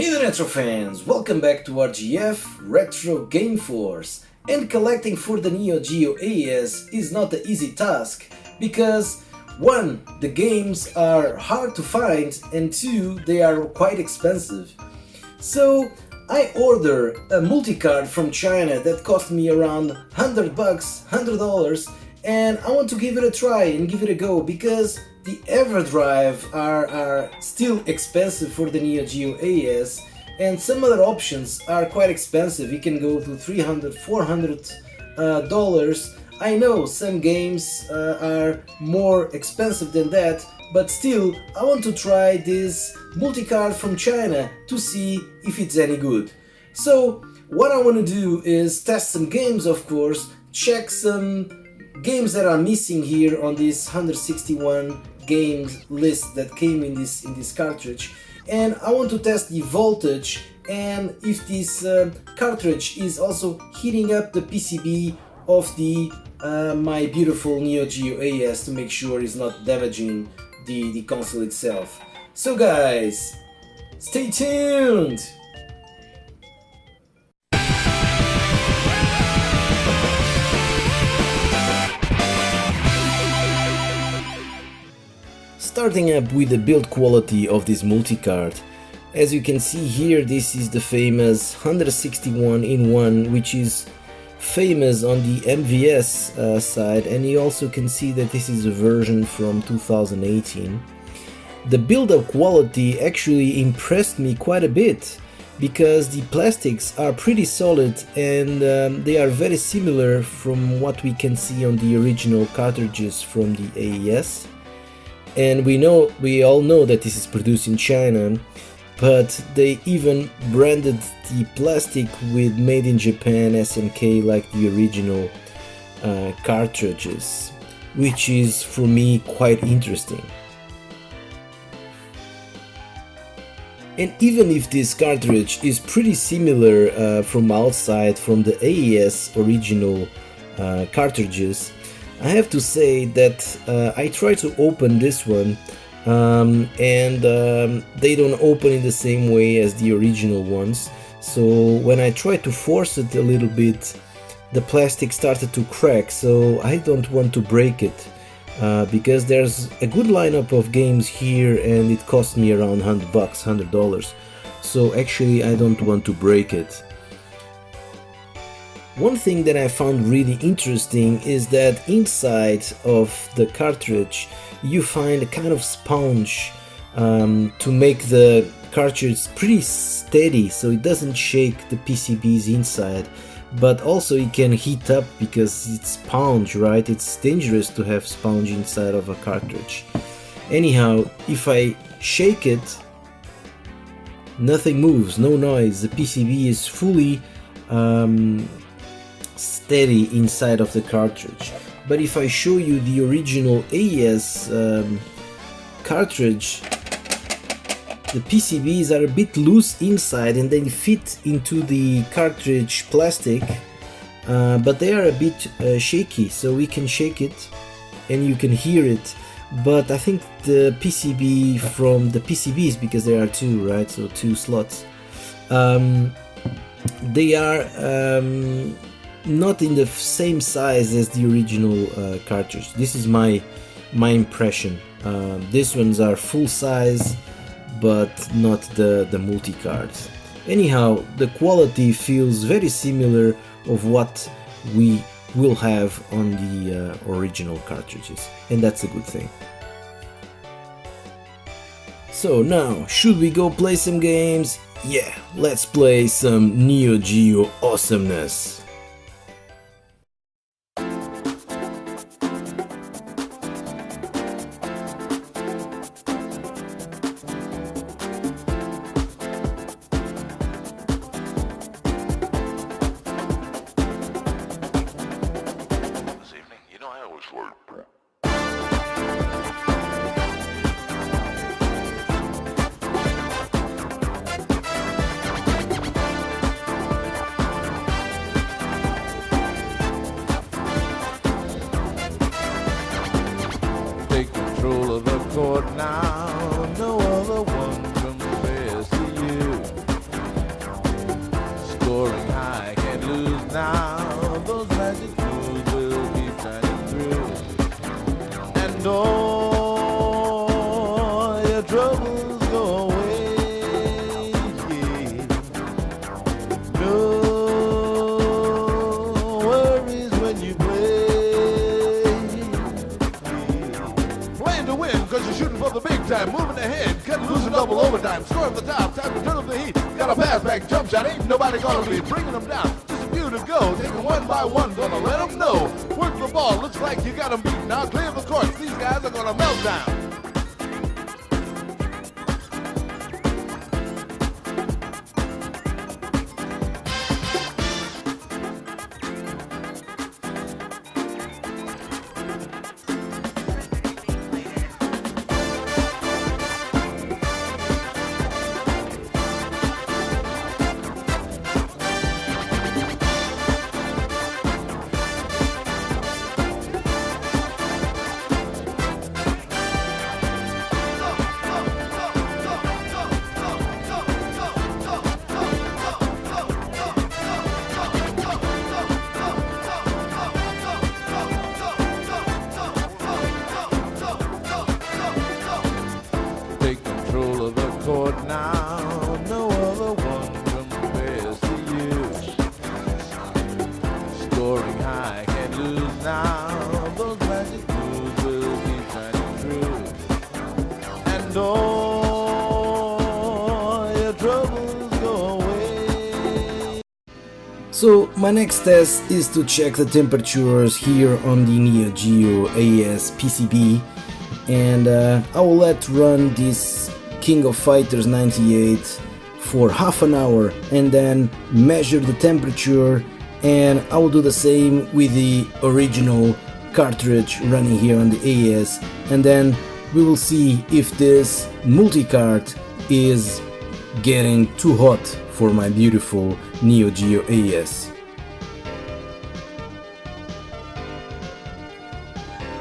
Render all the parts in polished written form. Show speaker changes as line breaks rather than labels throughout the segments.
Hey there, Retro fans! Welcome back to RGF Retro Game Force. And collecting for the Neo Geo AES is not an easy task because 1. The games are hard to find, and 2. They are quite expensive. So I ordered a multi-cart from China that cost me around $100, and I want to give it a try and give it a go because the EverDrive are still expensive for the Neo Geo AES, and some other options are quite expensive. You can go to $300, $400. I know some games are more expensive than that, but still I want to try this multi-cart from China to see if it's any good. So what I want to do is test some games, of course, check some games that are missing here on this 161 games list that came in this cartridge, and I want to test the voltage and if this cartridge is also heating up the PCB of the my beautiful Neo Geo AES to make sure it's not damaging the console itself. So guys, stay tuned! Starting up with the build quality of this multi-cart. As you can see here, this is the famous 161 in 1, which is famous on the MVS side, and you also can see that this is a version from 2018. The build-up quality actually impressed me quite a bit because the plastics are pretty solid and they are very similar from what we can see on the original cartridges from the AES. And we all know that this is produced in China, but they even branded the plastic with Made in Japan SMK like the original cartridges, which is for me quite interesting. And even if this cartridge is pretty similar from outside from the AES original cartridges, I have to say that I try to open this one and they don't open in the same way as the original ones. So when I try to force it a little bit, the plastic started to crack, so I don't want to break it because there's a good lineup of games here and it cost me around $100. So actually I don't want to break it. One thing that I found really interesting is that inside of the cartridge you find a kind of sponge to make the cartridge pretty steady so it doesn't shake the PCBs inside, but also it can heat up because it's sponge, right? It's dangerous to have sponge inside of a cartridge. Anyhow, if I shake it, nothing moves, no noise, the PCB is fully steady inside of the cartridge. But if I show you the original AES cartridge, the PCBs are a bit loose inside and they fit into the cartridge plastic, but they are a bit shaky, so we can shake it and you can hear it. But I think the PCB from the PCBs, because there are two, right, so two slots, they are not in the same size as the original cartridge. This is my impression. These ones are full size, but not the multi-cart. Anyhow, the quality feels very similar of what we will have on the original cartridges, and that's a good thing. So now, should we go play some games? Yeah, let's play some Neo Geo awesomeness.
Scoring high, can't lose now. Those magic moves will keep shining through. And all your troubles go away. Yeah. No worries when you play. Yeah. Playing to win, cause you're shooting for the big time. Moving ahead, cutting loose and double overtime. Score at the top, time to turn up the heat. Got a pass back, jump shot, ain't nobody gonna be bringing them down. Just a few to go, taking one by one, gonna let them know. Work the ball, looks like you got them beat. Now clear the courts, these guys are gonna melt down. Take control of the court now. No other one compares to you. Scoring high, can't lose now. Those magic moves will keep shining through. And all your troubles go away.
So my next test is to check the temperatures here on the Neo Geo AES PCB, and I will let run this King of Fighters 98 for half an hour and then measure the temperature, and I will do the same with the original cartridge running here on the AES, and then we will see if this Multicart is getting too hot for my beautiful Neo Geo AES.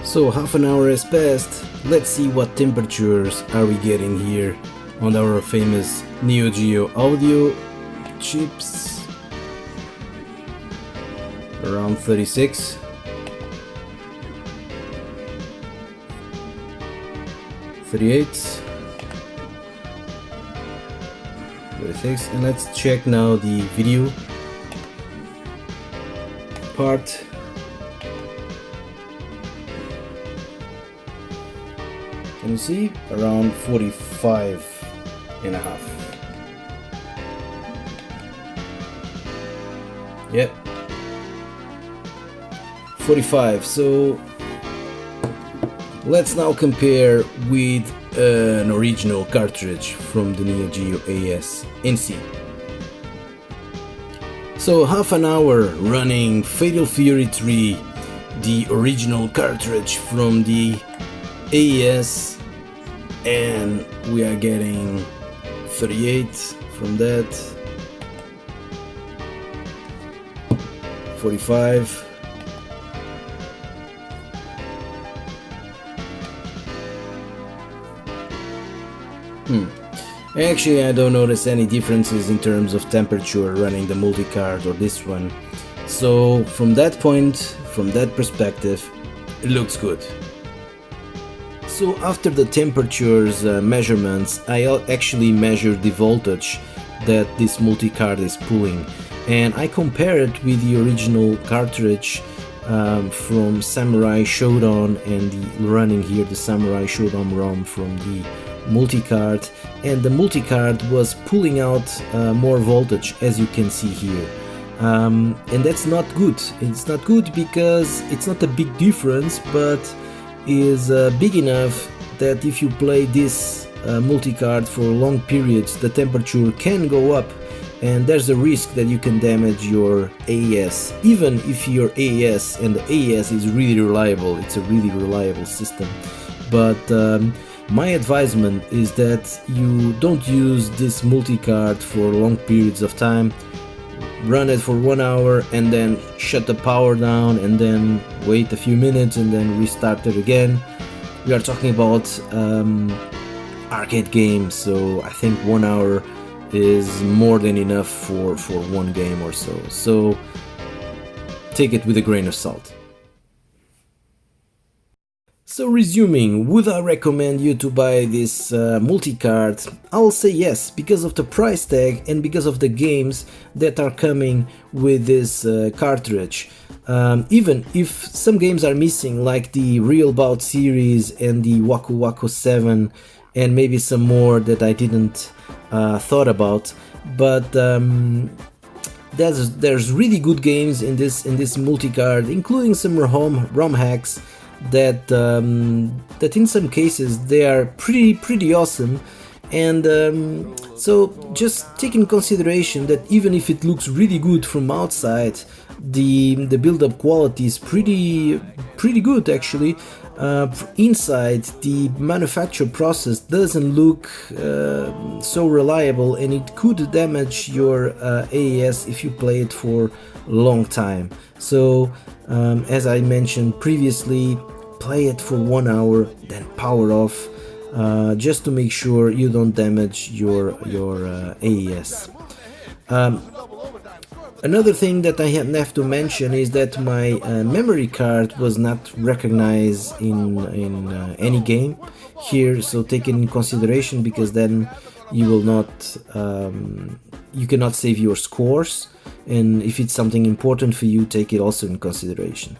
So half an hour has passed. Let's see what temperatures are we getting here on our famous Neo Geo audio chips. Around 36. 38. 36. And let's check now the video part. Can you see? Around 45 and a half. Yep. 45. So let's now compare with an original cartridge from the Neo Geo AES and see. So half an hour running Fatal Fury 3, the original cartridge from the AES, and we are getting 38 from that, 45, Actually, I don't notice any differences in terms of temperature running the Multicart or this one, so from that point, from that perspective, it looks good. So after the temperatures measurements, I actually measured the voltage that this Multicart is pulling, and I compare it with the original cartridge from Samurai Shodown, and running here the Samurai Shodown ROM from the Multicart, and the Multicart was pulling out more voltage, as you can see here. And that's not good. It's not good because it's not a big difference, but is big enough that if you play this Multicart for long periods, the temperature can go up, and there's a risk that you can damage your AES, even if your AES, and the AES is really reliable, it's a really reliable system. But my advisement is that you don't use this Multicart for long periods of time. Run it for 1 hour and then shut the power down and then wait a few minutes and then restart it again. We are talking about arcade games, so I think 1 hour is more than enough for one game or so. So take it with a grain of salt. So resuming, would I recommend you to buy this multi-cart? I'll say yes, because of the price tag and because of the games that are coming with this cartridge. Even if some games are missing, like the Real Bout series and the Waku Waku 7 and maybe some more that I didn't thought about, but there's really good games in this multi-cart, including some ROM hacks that in some cases they are pretty awesome. And so just take in consideration that even if it looks really good from outside, the build-up quality is pretty good actually. Inside, the manufacture process doesn't look so reliable, and it could damage your AES if you play it for a long time. So as I mentioned previously, play it for 1 hour, then power off, just to make sure you don't damage your AES. Another thing that I have to mention is that my memory card was not recognized in any game here, so take it in consideration, because then you will not you cannot save your scores, and if it's something important for you, take it also in consideration.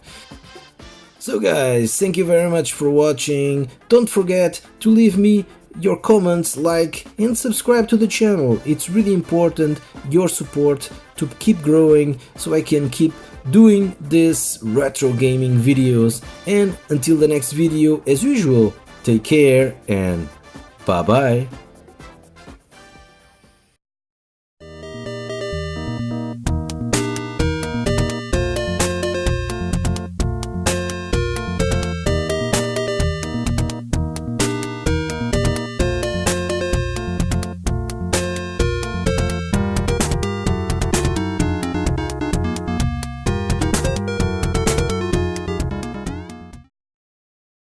So guys, thank you very much for watching. Don't forget to leave me your comments, like and subscribe to the channel. It's really important, your support, to keep growing so I can keep doing this retro gaming videos. And until the next video, as usual, take care and bye bye.